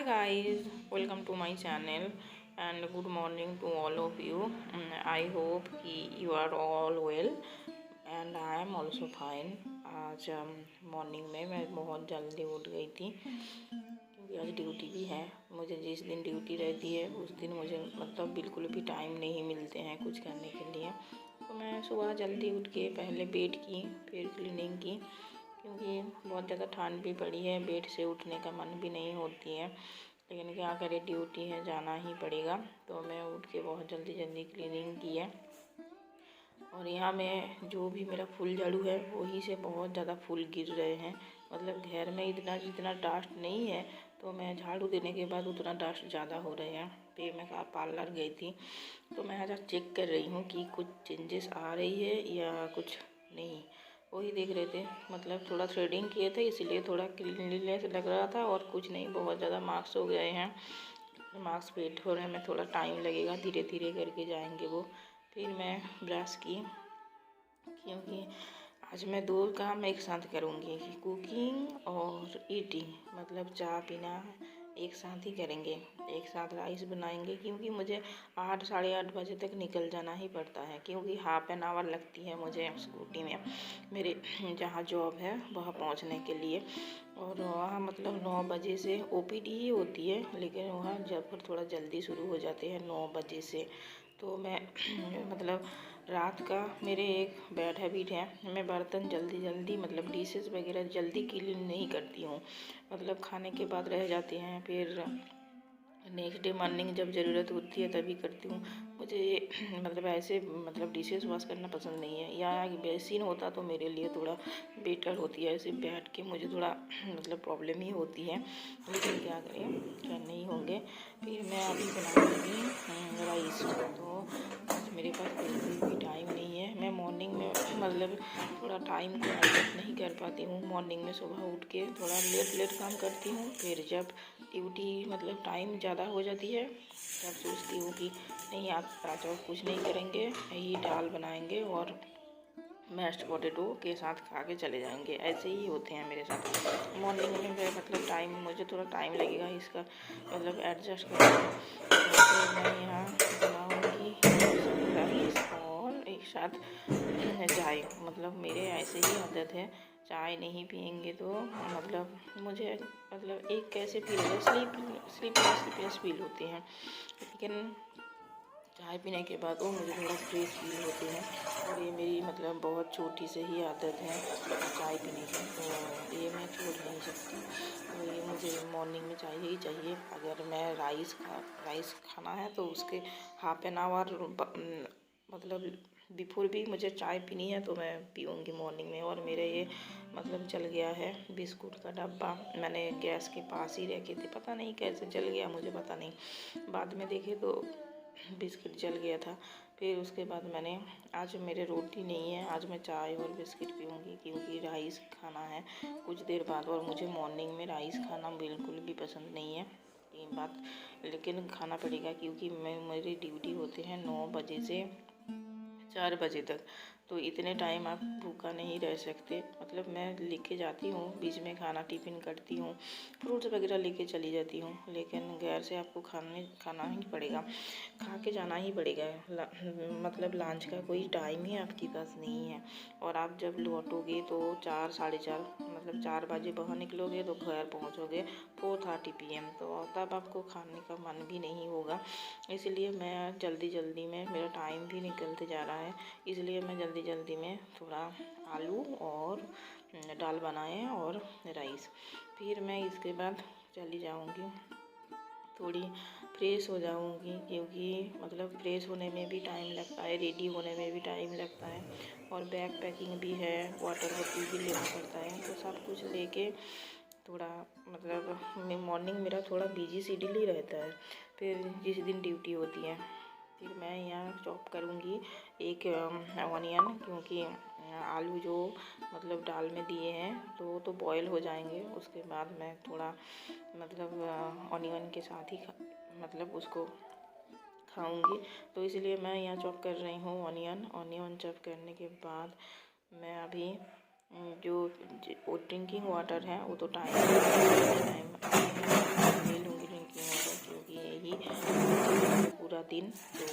Hi guys, welcome to my channel and good morning to all of you. I hope you are all well and I am also fine. आज morning में मैं बहुत जल्दी उठ गई थी क्योंकि आज ड्यूटी भी है। मुझे जिस दिन ड्यूटी रहती है उस दिन मुझे मतलब बिल्कुल भी टाइम नहीं मिलते हैं कुछ करने के लिए। तो मैं सुबह जल्दी उठ के पहले बेड की फिर क्लीनिंग की, क्योंकि बहुत ज़्यादा ठंड भी पड़ी है, बेड से उठने का मन भी नहीं होती है, लेकिन क्या करें, ड्यूटी है, जाना ही पड़ेगा। तो मैं उठ के बहुत जल्दी जल्दी क्लीनिंग की है। और यहाँ में जो भी मेरा फूल झाड़ू है वही से बहुत ज़्यादा फूल गिर रहे हैं। मतलब घर में जितना डस्ट नहीं है, तो मैं झाड़ू देने के बाद उतना डस्ट ज़्यादा हो रहे हैं। फिर मैं पार्लर गई थी, तो मैं आज चेक कर रही हूँ कि कुछ चेंजेस आ रही है या कुछ नहीं, वही देख रहे थे। मतलब थोड़ा थ्रेडिंग किए थे इसीलिए थोड़ा क्लीनलीनेस लग रहा था, और कुछ नहीं, बहुत ज़्यादा मार्क्स हो गए हैं। मार्क्स पेट हो रहे हैं, मैं थोड़ा टाइम लगेगा, धीरे धीरे करके जाएंगे वो। फिर मैं ब्रश की, क्योंकि आज मैं दो काम एक साथ करूँगी, कुकिंग और ईटिंग, मतलब चाय पीना एक साथ ही करेंगे, एक साथ राइस बनाएंगे। क्योंकि मुझे 8 साढ़े 8 बजे तक निकल जाना ही पड़ता है, क्योंकि हाफ एन आवर लगती है मुझे स्कूटी में मेरे जहाँ जॉब है वहाँ पहुँचने के लिए। और वहाँ मतलब 9 बजे से ओपीडी ही होती है, लेकिन वहाँ जब थोड़ा जल्दी शुरू हो जाते हैं 9 बजे से। तो मैं मतलब रात का मेरे एक बैड हैबिट है, मैं बर्तन जल्दी जल्दी मतलब डिशेस वगैरह जल्दी क्लीन नहीं करती हूँ। मतलब खाने के बाद रह जाते हैं, फिर नेक्स्ट डे मॉर्निंग जब ज़रूरत होती है तभी करती हूँ। मुझे मतलब ऐसे मतलब डिशेस वॉश करना पसंद नहीं है, या बेसिन होता तो मेरे लिए थोड़ा बेटर होती है। ऐसे बैठ के मुझे थोड़ा मतलब प्रॉब्लम ही होती है, लेकिन क्या करें, करने ही होंगे। फिर मैं अभी बनाऊँगी राइस। तो आज मेरे पास बिल्कुल भी टाइम नहीं है। मैं मॉर्निंग में मतलब थोड़ा टाइम को एडजस्ट नहीं कर पाती हूँ। मॉर्निंग में सुबह उठ के थोड़ा लेट काम करती हूँ, फिर जब ड्यूटी मतलब टाइम ज़्यादा हो जाती है तब सोचती हूँ कि नहीं, आज और कुछ नहीं करेंगे, यही दाल बनाएंगे और मैश्ड पोटैटो के साथ खा के चले जाएंगे। ऐसे ही होते हैं मेरे साथ मॉर्निंग में। मैं मतलब टाइम, मुझे थोड़ा टाइम लगेगा इसका मतलब एडजस्ट करने। तो मैं यहाँ बनाऊँगी राइस और एक साथ चाय। मतलब मेरे ऐसे ही आदत है, चाय नहीं पियेंगे तो मतलब मुझे मतलब एक कैसे फील होता है, स्लीपलेस फील होते हैं। लेकिन चाय पीने के बाद वो मुझे थोड़ा फ्रेश फील होते हैं। और ये मेरी मतलब बहुत छोटी से ही आदत है चाय पीने की, तो ये मैं छोड़ नहीं सकती। तो ये मुझे मॉर्निंग में चाहिए ही चाहिए। अगर मैं राइस खाना है तो उसके हाफ एन आवर मतलब बिफोर भी मुझे चाय पीनी है, तो मैं पीऊँगी मॉर्निंग में। और मेरे ये मतलब जल गया है बिस्कुट का डब्बा, मैंने गैस के पास ही रखे थे, पता नहीं कैसे जल गया, मुझे पता नहीं। बाद में देखे तो बिस्किट जल गया था। फिर उसके बाद मैंने, आज मेरे रोटी नहीं है, आज मैं चाय और बिस्किट पीऊँगी, क्योंकि राइस खाना है कुछ देर बाद। और मुझे मॉर्निंग में राइस खाना बिल्कुल भी पसंद नहीं है, ये बात, लेकिन खाना पड़ेगा क्योंकि मेरी ड्यूटी होते हैं 9 बजे से 4 बजे तक। तो इतने टाइम आप भूखा नहीं रह सकते। मतलब मैं लेके जाती हूँ बीच में खाना, टिफ़िन करती हूँ, फ्रूट्स वगैरह लेके चली जाती हूँ, लेकिन घर से आपको खाना ही पड़ेगा, खा के जाना ही पड़ेगा। मतलब लंच का कोई टाइम ही आपके पास नहीं है। और आप जब लौटोगे तो 4 साढ़े 4 मतलब 4 बजे बाहर निकलोगे तो घर पहुँचोगे 4:30 PM, तो तब आपको खाने का मन भी नहीं होगा। इसलिए मैं जल्दी में, मेरा टाइम भी निकलते जा रहा है, इसलिए मैं जल्दी में थोड़ा आलू और दाल बनाए और राइस। फिर मैं इसके बाद चली जाऊंगी, थोड़ी फ्रेश हो जाऊंगी, क्योंकि मतलब फ्रेश होने में भी टाइम लगता है, रेडी होने में भी टाइम लगता है, और बैग पैकिंग भी है, वाटर बॉटल भी लेना पड़ता है। तो सब कुछ लेके थोड़ा मतलब मॉर्निंग मेरा थोड़ा बिजी शेड्यूल ही रहता है। फिर जिस दिन ड्यूटी होती है, फिर मैं यहाँ चॉप करूँगी एक ऑनियन, क्योंकि आलू जो मतलब दाल में दिए हैं तो बॉयल हो जाएंगे। उसके बाद मैं थोड़ा मतलब ऑनियन के साथ ही मतलब उसको खाऊंगी। तो इसलिए मैं यहाँ चॉप कर रही हूँ ऑनियन चॉप करने के बाद मैं अभी जो ड्रिंकिंग वाटर है वो तो टाइम ले लूँगी यही चलेगा पूरा दिन। तो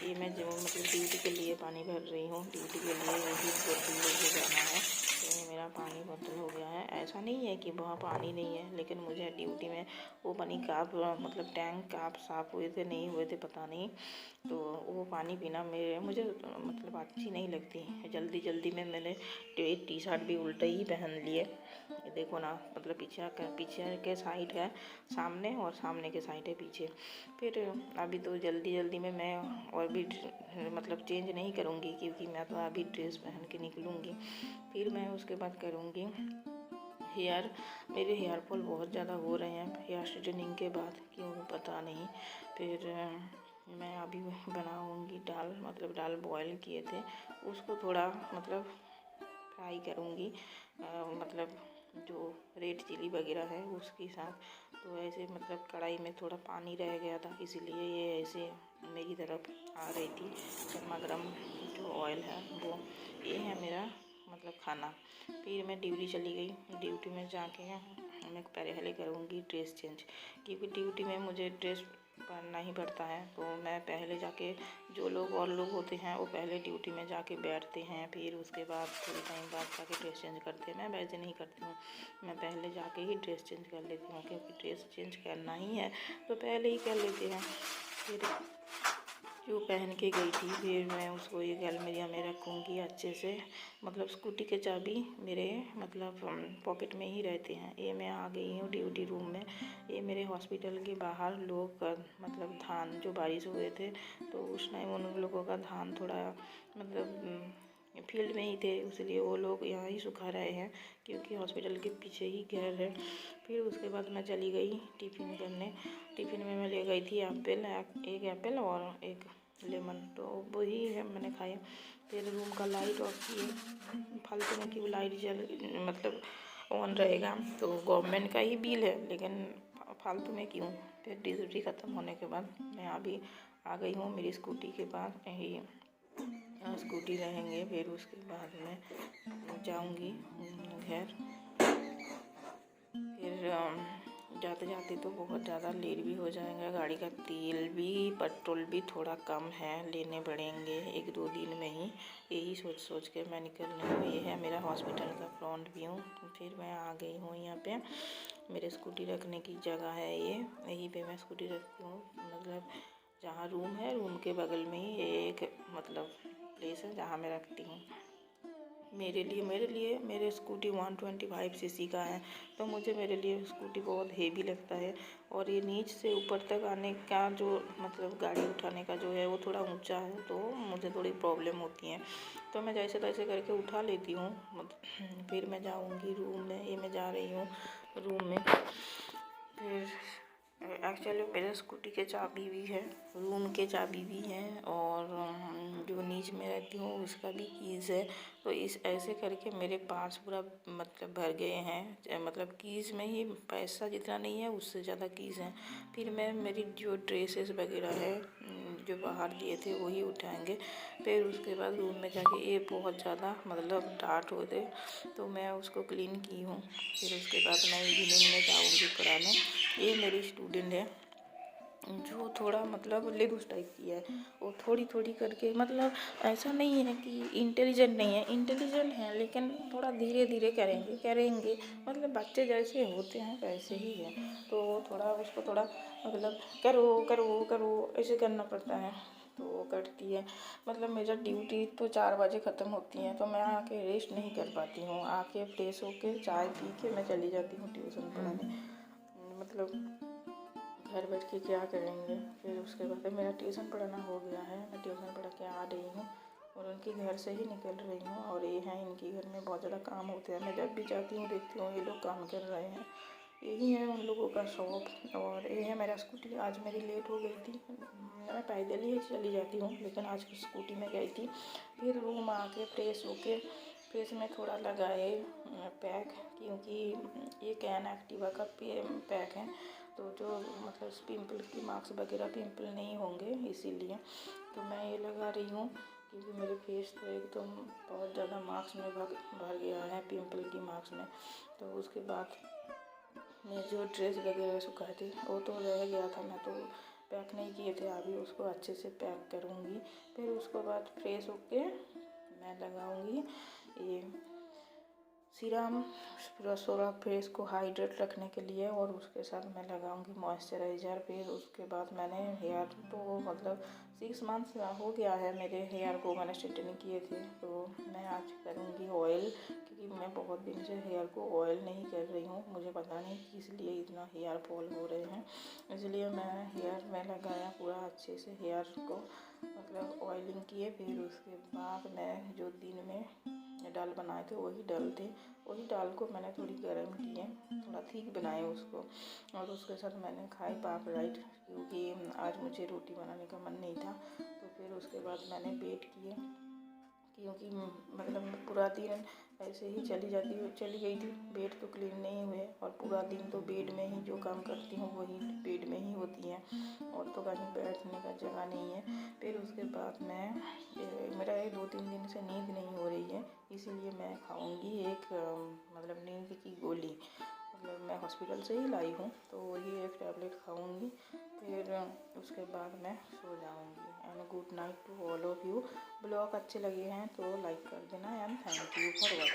ये मैं जो मतलब ड्यूटी के लिए पानी भर रही हूँ, ड्यूटी के लिए यही बोतल लेके जाना है। तो ये मेरा पानी बोतल हो गया है। ऐसा नहीं है कि वहाँ पानी नहीं है, लेकिन मुझे ड्यूटी में वो पानी काप मतलब टैंक काप साफ़ हुए थे नहीं हुए थे पता नहीं, तो वो पानी पीना मुझे मतलब अच्छी नहीं लगती। जल्दी जल्दी में मैंने टी शर्ट भी उल्टा ही पहन लिए। ये देखो ना, मतलब पीछे के साइड है सामने और सामने के साइड है पीछे। फिर अभी तो जल्दी जल्दी में मैं और भी मतलब चेंज नहीं करूँगी, क्योंकि मैं तो अभी ड्रेस पहन के निकलूँगी। फिर मैं उसके बाद करूँगी मेरे हेयर फॉल बहुत ज़्यादा हो रहे हैं हेयर स्ट्रेटनिंग के बाद, क्यों पता नहीं। फिर मैं अभी बनाऊँगी दाल, मतलब दाल बॉयल किए थे उसको थोड़ा मतलब फ्राई करूँगी, मतलब जो रेड चिली वगैरह है उसके साथ। तो ऐसे मतलब कढ़ाई में थोड़ा पानी रह गया था, इसीलिए ये ऐसे मेरी तरफ आ रही थी गर्मा गर्म जो ऑयल है वो। ये है मेरा मतलब खाना। फिर मैं ड्यूटी चली गई। ड्यूटी में जाके मैं पहले करूँगी ड्रेस चेंज, क्योंकि ड्यूटी में मुझे ड्रेस पहनना ही पड़ता है। तो मैं पहले जाके, जो लोग और लोग होते हैं वो पहले ड्यूटी में जाके बैठते हैं, फिर उसके बाद थोड़ी टाइम बाद जाके ड्रेस चेंज करते हैं। मैं वैसे नहीं करती हूँ, मैं पहले जाके ही ड्रेस चेंज कर लेती हूँ, क्योंकि ड्रेस चेंज करना ही है तो पहले ही कर लेते हैं। फिर जो पहन के गई थी फिर मैं उसको एक अलमीरा में रखूँगी अच्छे से। मतलब स्कूटी के चाबी मेरे मतलब पॉकेट में ही रहते हैं। ये मैं आ गई हूँ ड्यूटी रूम में। ये मेरे हॉस्पिटल के बाहर लोग मतलब धान जो बारिश हुए थे तो उस टाइम उन लोगों का धान थोड़ा मतलब फील्ड में ही थे, इसलिए वो लोग यहाँ ही सुखा रहे हैं, क्योंकि हॉस्पिटल के पीछे ही घर है। फिर उसके बाद मैं चली गई टिफ़िन करने। टिफ़िन में मैं ले गई थी एक एप्पल और एक लेमन, तो वही है मैंने खाया। फिर रूम का लाइट ऑफ किए, फालतू में क्यों लाइट मतलब ऑन रहेगा, तो गवर्नमेंट का ही बिल है, लेकिन फालतू में क्यों। फिर ड्यूटी ख़त्म होने के बाद मैं अभी आ गई हूँ मेरी स्कूटी के पास, यही स्कूटी रहेंगे। फिर उसके बाद मैं जाऊंगी घर। फिर जाते जाते तो बहुत ज़्यादा लेट भी हो जाएगा, गाड़ी का तेल भी पेट्रोल भी थोड़ा कम है, लेने पड़ेंगे 1-2 दिन में ही। यही सोच के मैं निकल रही हूँ। ये है मेरा हॉस्पिटल का फ्रंट व्यू। फिर मैं आ गई हूँ यहाँ पे, मेरे स्कूटी रखने की जगह है ये, यहीं पे मैं स्कूटी रखती हूँ। मतलब जहाँ रूम है रूम के बगल में ही एक मतलब प्लेस है जहाँ मैं रखती हूँ। मेरे लिए मेरे स्कूटी 125 सीसी का है, तो मेरे लिए स्कूटी बहुत हेवी लगता है। और ये नीचे से ऊपर तक आने का जो मतलब गाड़ी उठाने का जो है वो थोड़ा ऊंचा है, तो मुझे थोड़ी प्रॉब्लम होती है। तो मैं जैसे तैसे करके उठा लेती हूँ। फिर मैं जाऊँगी रूम में, ये मैं जा रही हूँ रूम में। फिर एक्चुअली मेरे स्कूटी के चाबी भी है, रूम के चाबी भी है, और जो नीचे में रहती हूँ उसका भी कीज़ है। तो इस ऐसे करके मेरे पास पूरा मतलब भर गए हैं, मतलब कीज़ में ही पैसा जितना नहीं है उससे ज़्यादा कीज़ हैं। फिर मैं मेरी जो ड्रेसेस वगैरह है जो बाहर लिए थे वही उठाएंगे। फिर उसके बाद रूम में जाके ये बहुत ज़्यादा मतलब डार्ट होते, तो मैं उसको क्लीन की हूँ। फिर उसके बाद मैं इवनिंग में जाऊँगी कराने। ये मेरी स्टूडेंट है जो थोड़ा मतलब लेडूस टाइप की है, वो थोड़ी थोड़ी करके, मतलब ऐसा नहीं है कि इंटेलिजेंट नहीं है, इंटेलिजेंट है, लेकिन थोड़ा धीरे धीरे करेंगे मतलब बच्चे जैसे होते हैं वैसे ही है। तो थोड़ा उसको थोड़ा मतलब करो करो करो ऐसे करना पड़ता है, तो वो करती है। मतलब मेरा ड्यूटी तो 4 बजे ख़त्म होती है, तो मैं आके रेस्ट नहीं कर पाती हूँ। आके फ्रेश होके चाय पी के मैं चली जाती हूँ ट्यूशन पढ़ाने। मतलब घर बैठ के क्या करेंगे। फिर उसके बाद मेरा ट्यूशन पढ़ाना हो गया है, मैं ट्यूशन पढ़ा के आ रही हूँ और उनके घर से ही निकल रही हूँ। और ये है, इनके घर में बहुत ज़्यादा काम होते हैं, मैं जब भी जाती हूँ देखती हूँ ये लोग काम कर रहे हैं। यही है उन लोगों का शौक। और ये है मेरा स्कूटी, आज मेरी लेट हो गई थी, मैं पैदल ही चली जाती हूँ, लेकिन आज स्कूटी में गई थी। फिर रूम आके फ्रेश होके फेस में थोड़ा लगाए पैक, क्योंकि ये कैन एक्टिवा का पैक है, तो जो मतलब पिंपल की मार्क्स वगैरह पिंपल नहीं होंगे इसीलिए तो मैं ये लगा रही हूँ। क्योंकि मेरे फेस तो एकदम बहुत ज़्यादा मार्क्स में भर गया है पिंपल की मार्क्स में। तो उसके बाद मैं जो ड्रेस वगैरह सुखाई थी वो तो रह गया था, मैं तो पैक नहीं किए थे। अभी उसको अच्छे से पैक करूँगी, फिर उसके बाद फ्रेश होके मैं लगाऊँगी ये सीरम रसोरा फेस को हाइड्रेट रखने के लिए, और उसके साथ मैं लगाऊंगी मॉइस्चराइज़र। फिर उसके बाद मैंने हेयर तो मतलब 6 मंथ्स हो गया है मेरे हेयर को मैंने स्ट्रेटनिंग किए थे, तो मैं आज करूंगी ऑयल, क्योंकि मैं बहुत दिन से हेयर को ऑयल नहीं कर रही हूँ। मुझे पता नहीं किस लिए इतना हेयर फॉल हो रहे हैं, इसलिए मैं हेयर में लगाया पूरा अच्छे से हेयर को मतलब ऑयलिंग किए। फिर उसके बाद मैं जो दिन में दाल बनाए थे वही दाल को मैंने थोड़ी गर्म किए, थोड़ा ठीक बनाए उसको, और उसके साथ मैंने खाई पापड़, क्योंकि आज मुझे रोटी बनाने का मन नहीं था। तो फिर उसके बाद मैंने वेट किए, क्योंकि मतलब पूरा दिन ऐसे ही चली गई थी, बेड तो क्लीन नहीं हुए, और पूरा दिन तो बेड में ही जो काम करती हूँ वही बेड में ही होती हैं, और तो कहीं बैठने का जगह नहीं है। फिर उसके बाद मेरा 2-3 दिन से नींद नहीं हो रही है, इसीलिए मैं खाऊंगी एक मतलब नींद की गोली, मतलब मैं हॉस्पिटल से ही लाई हूँ, तो ये एक टैबलेट खाऊंगी। फिर उसके बाद मैं सो जाऊंगी। And good night to all of you. Blog अच्छे लगे हैं तो लाइक कर देना, and thank you for watching.